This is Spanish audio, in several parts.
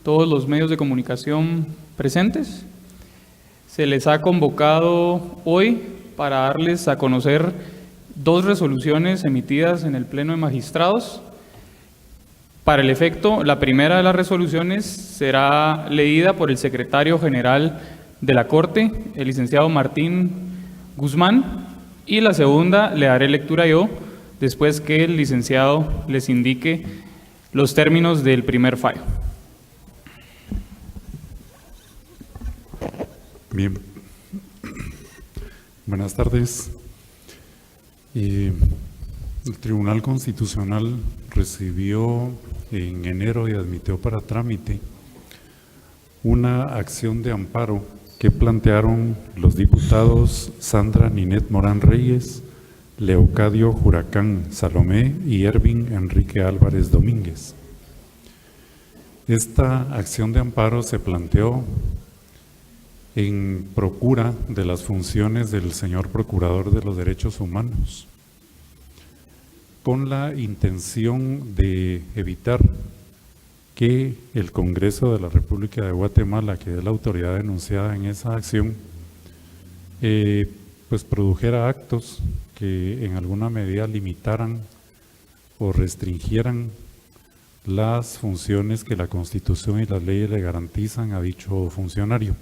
todos los medios de comunicación presentes. Se les ha convocado hoy para darles a conocer dos resoluciones emitidas en el Pleno de Magistrados. Para el efecto, la primera de las resoluciones será leída por el secretario general de la Corte, el licenciado Martín Guzmán, y la segunda le daré lectura yo, después que el licenciado les indique los términos del primer fallo. Bien, buenas tardes. El Tribunal Constitucional recibió en enero y admitió para trámite una acción de amparo que plantearon los diputados Sandra Ninet Morán Reyes, Leocadio Huracán Salomé y Ervin Enrique Álvarez Domínguez. Esta acción de amparo se planteó en procura de las funciones del señor Procurador de los Derechos Humanos, con la intención de evitar que el Congreso de la República de Guatemala, que es la autoridad denunciada en esa acción, pues produjera actos que en alguna medida limitaran o restringieran las funciones que la Constitución y las leyes le garantizan a dicho funcionario.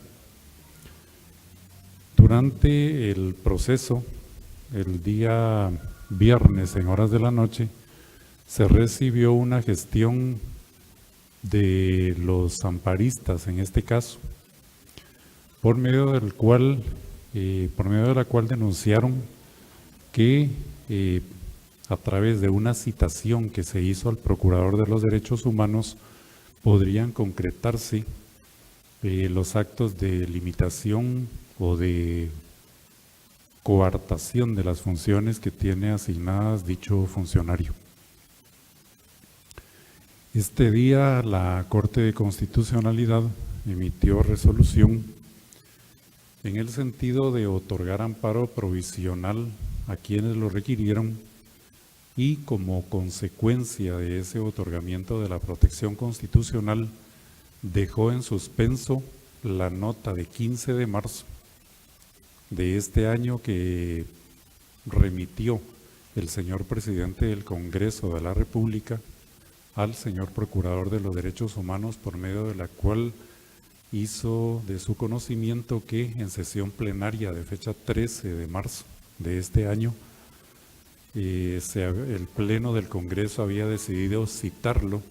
Durante el proceso, el día viernes en horas de la noche, se recibió una gestión de los amparistas, en este caso, por medio de la cual denunciaron que a través de una citación que se hizo al Procurador de los Derechos Humanos podrían concretarse los actos de limitación o de coartación de las funciones que tiene asignadas dicho funcionario. Este día la Corte de Constitucionalidad emitió resolución en el sentido de otorgar amparo provisional a quienes lo requirieron y como consecuencia de ese otorgamiento de la protección constitucional dejó en suspenso la nota de 15 de marzo de este año que remitió el señor presidente del Congreso de la República al señor Procurador de los Derechos Humanos, por medio de la cual hizo de su conocimiento que en sesión plenaria de fecha 13 de marzo de este año, el Pleno del Congreso había decidido citarlo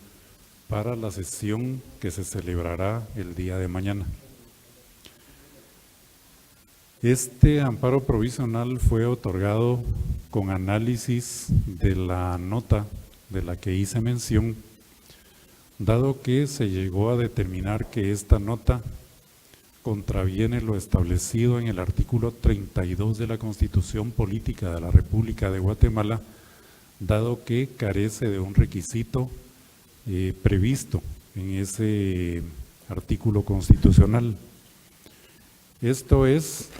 para la sesión que se celebrará el día de mañana. Este amparo provisional fue otorgado con análisis de la nota de la que hice mención, dado que se llegó a determinar que esta nota contraviene lo establecido en el artículo 32 de la Constitución Política de la República de Guatemala, dado que carece de un requisito previsto en ese artículo constitucional. Esto es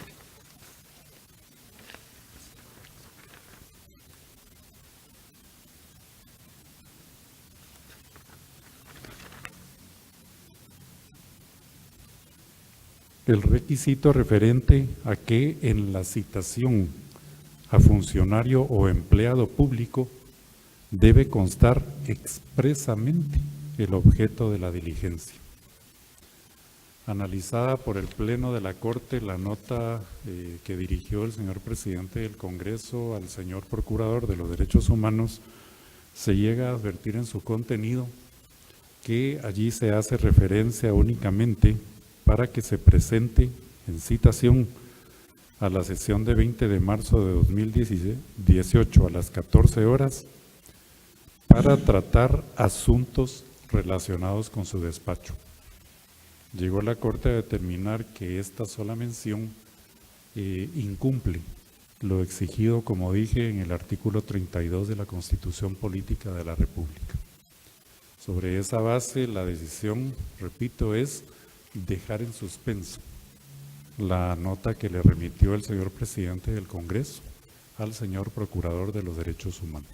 el requisito referente a que en la citación a funcionario o empleado público debe constar expresamente el objeto de la diligencia. Analizada por el Pleno de la Corte, la nota que dirigió el señor presidente del Congreso al señor Procurador de los Derechos Humanos, se llega a advertir en su contenido que allí se hace referencia únicamente para que se presente en citación a la sesión de 20 de marzo de 2018 a las 14 horas para tratar asuntos relacionados con su despacho. Llegó la Corte a determinar que esta sola mención incumple lo exigido, como dije, en el artículo 32 de la Constitución Política de la República. Sobre esa base, la decisión, repito, es dejar en suspenso la nota que le remitió el señor presidente del Congreso al señor Procurador de los Derechos Humanos.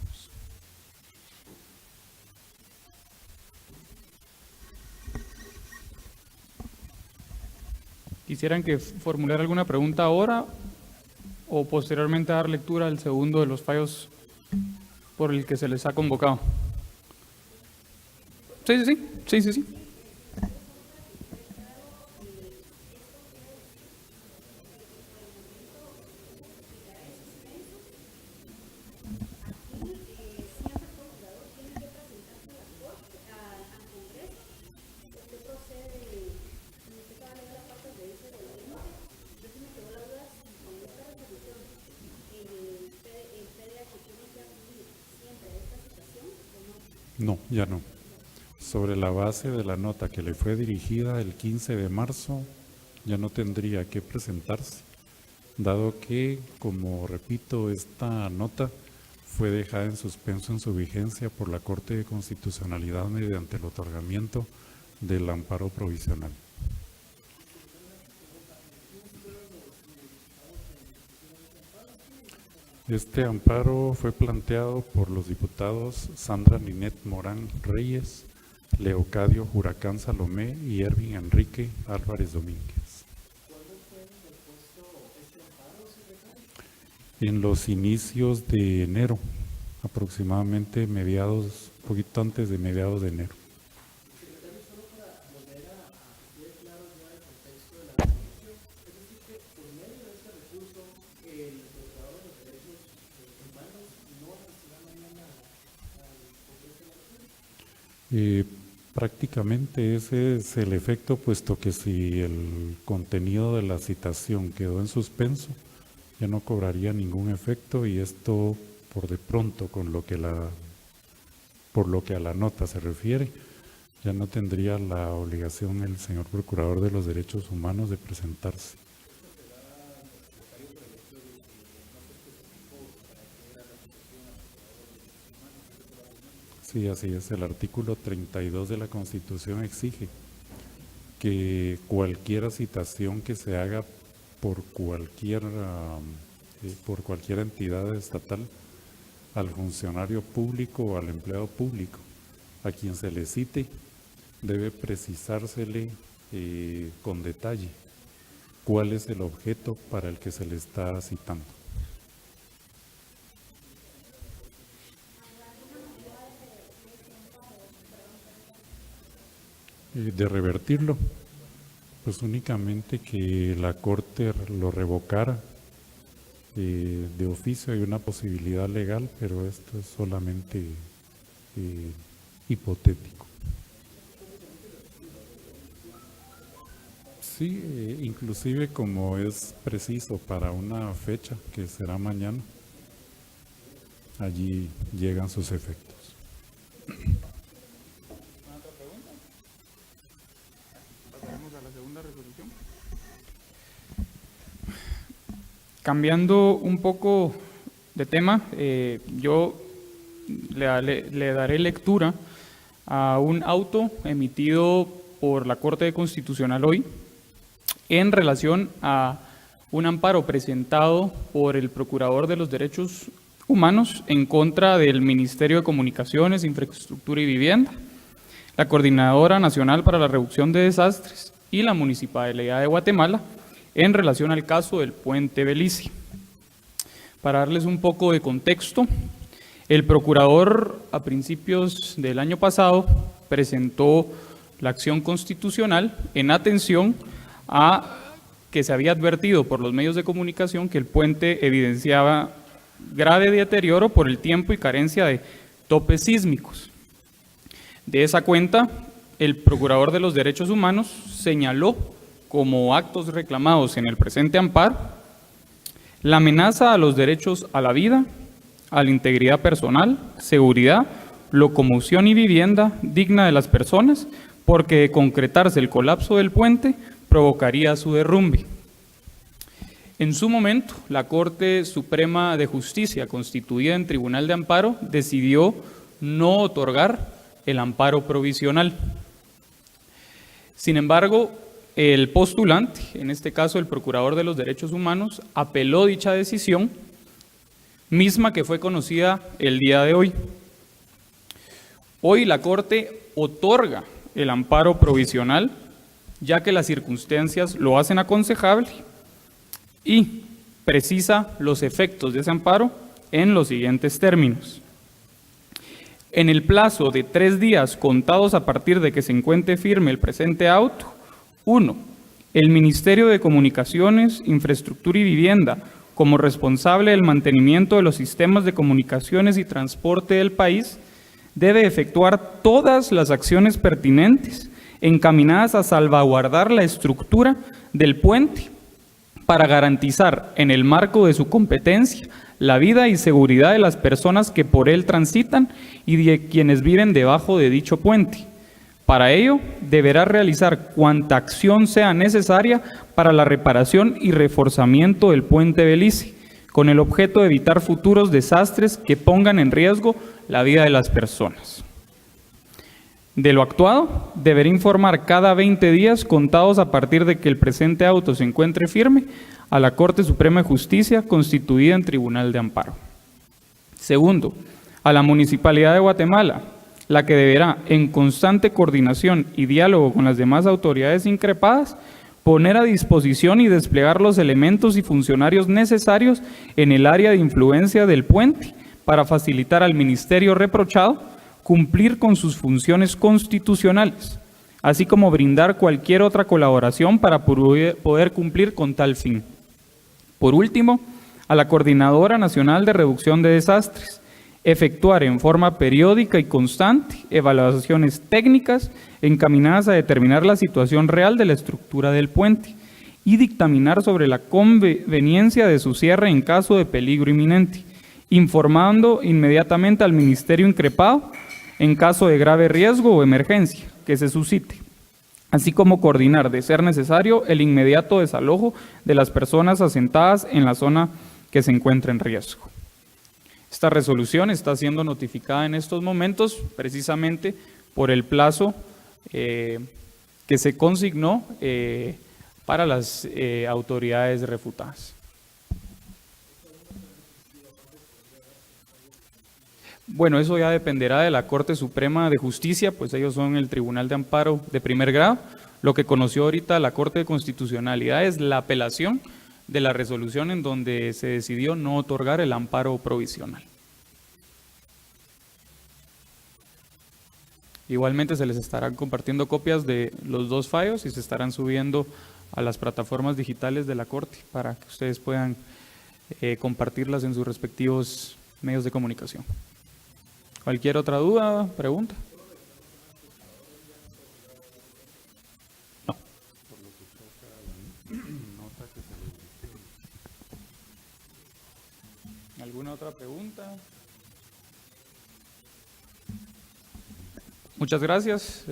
¿Quisieran que formulara alguna pregunta ahora o posteriormente dar lectura al segundo de los fallos por el que se les ha convocado? Sí. No, ya no. Sobre la base de la nota que le fue dirigida el 15 de marzo, ya no tendría que presentarse, dado que, como repito, esta nota fue dejada en suspenso en su vigencia por la Corte de Constitucionalidad mediante el otorgamiento del amparo provisional. Este amparo fue planteado por los diputados Sandra Ninet Morán Reyes, Leocadio Huracán Salomé y Ervin Enrique Álvarez Domínguez. ¿Cuándo fue interpuesto este amparo, secretario? En los inicios de enero, aproximadamente mediados, poquito antes de mediados de enero. Secretario, solo para volver a ver claro ya el contexto de la denuncia, es decir, que por medio de este recurso, el Procurador de los Derechos Humanos no asistirá mañana al Congreso de la República. Prácticamente ese es el efecto, puesto que si el contenido de la citación quedó en suspenso, ya no cobraría ningún efecto, y esto por de pronto por lo que a la nota se refiere, ya no tendría la obligación el señor Procurador de los Derechos Humanos de presentarse. Sí, así es. El artículo 32 de la Constitución exige que cualquier citación que se haga por cualquier entidad estatal al funcionario público o al empleado público a quien se le cite, debe precisársele con detalle cuál es el objeto para el que se le está citando. De revertirlo, pues únicamente que la Corte lo revocara de oficio. Hay una posibilidad legal, pero esto es solamente hipotético. Sí, inclusive como es preciso para una fecha que será mañana, allí llegan sus efectos. ¿Otra pregunta? Pasaremos a la segunda resolución. Cambiando un poco de tema, yo le daré lectura a un auto emitido por la Corte Constitucional hoy en relación a un amparo presentado por el Procurador de los Derechos Humanos en contra del Ministerio de Comunicaciones, Infraestructura y Vivienda, la Coordinadora Nacional para la Reducción de Desastres y la Municipalidad de Guatemala en relación al caso del Puente Belice. Para darles un poco de contexto, el Procurador a principios del año pasado presentó la acción constitucional en atención a que se había advertido por los medios de comunicación que el puente evidenciaba grave deterioro por el tiempo y carencia de topes sísmicos. De esa cuenta, el Procurador de los Derechos Humanos señaló como actos reclamados en el presente amparo la amenaza a los derechos a la vida, a la integridad personal, seguridad, locomoción y vivienda digna de las personas, porque de concretarse el colapso del puente provocaría su derrumbe. En su momento, la Corte Suprema de Justicia, constituida en Tribunal de Amparo, decidió no otorgar el amparo provisional. Sin embargo, el postulante, en este caso el Procurador de los Derechos Humanos, apeló dicha decisión, misma que fue conocida el día de hoy. Hoy la Corte otorga el amparo provisional, ya que las circunstancias lo hacen aconsejable, y precisa los efectos de ese amparo en los siguientes términos. En el plazo de 3 días contados a partir de que se encuentre firme el presente auto, 1. El Ministerio de Comunicaciones, Infraestructura y Vivienda, como responsable del mantenimiento de los sistemas de comunicaciones y transporte del país, debe efectuar todas las acciones pertinentes encaminadas a salvaguardar la estructura del puente para garantizar, en el marco de su competencia, la vida y seguridad de las personas que por él transitan y de quienes viven debajo de dicho puente. Para ello, deberá realizar cuanta acción sea necesaria para la reparación y reforzamiento del puente Belice, con el objeto de evitar futuros desastres que pongan en riesgo la vida de las personas. De lo actuado, deberá informar cada 20 días contados a partir de que el presente auto se encuentre firme a la Corte Suprema de Justicia constituida en Tribunal de Amparo. Segundo, a la Municipalidad de Guatemala, la que deberá, en constante coordinación y diálogo con las demás autoridades increpadas, poner a disposición y desplegar los elementos y funcionarios necesarios en el área de influencia del puente para facilitar al Ministerio reprochado cumplir con sus funciones constitucionales, así como brindar cualquier otra colaboración para poder cumplir con tal fin. Por último, a la Coordinadora Nacional de Reducción de Desastres, efectuar en forma periódica y constante evaluaciones técnicas encaminadas a determinar la situación real de la estructura del puente y dictaminar sobre la conveniencia de su cierre en caso de peligro inminente, informando inmediatamente al Ministerio increpado en caso de grave riesgo o emergencia que se suscite, así como coordinar, de ser necesario, el inmediato desalojo de las personas asentadas en la zona que se encuentra en riesgo. Esta resolución está siendo notificada en estos momentos precisamente por el plazo que se consignó para las autoridades refutadas. Bueno, eso ya dependerá de la Corte Suprema de Justicia, pues ellos son el Tribunal de Amparo de primer grado. Lo que conoció ahorita la Corte de Constitucionalidad es la apelación de la resolución en donde se decidió no otorgar el amparo provisional. Igualmente se les estarán compartiendo copias de los 2 fallos y se estarán subiendo a las plataformas digitales de la Corte para que ustedes puedan compartirlas en sus respectivos medios de comunicación. ¿Cualquier otra duda, pregunta? No. ¿Alguna otra pregunta? Muchas gracias.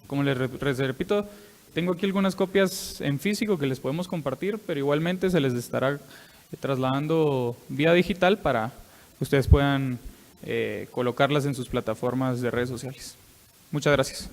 Como les repito, tengo aquí algunas copias en físico que les podemos compartir, pero igualmente se les estará trasladando vía digital para que ustedes puedan colocarlas en sus plataformas de redes sociales. Muchas gracias.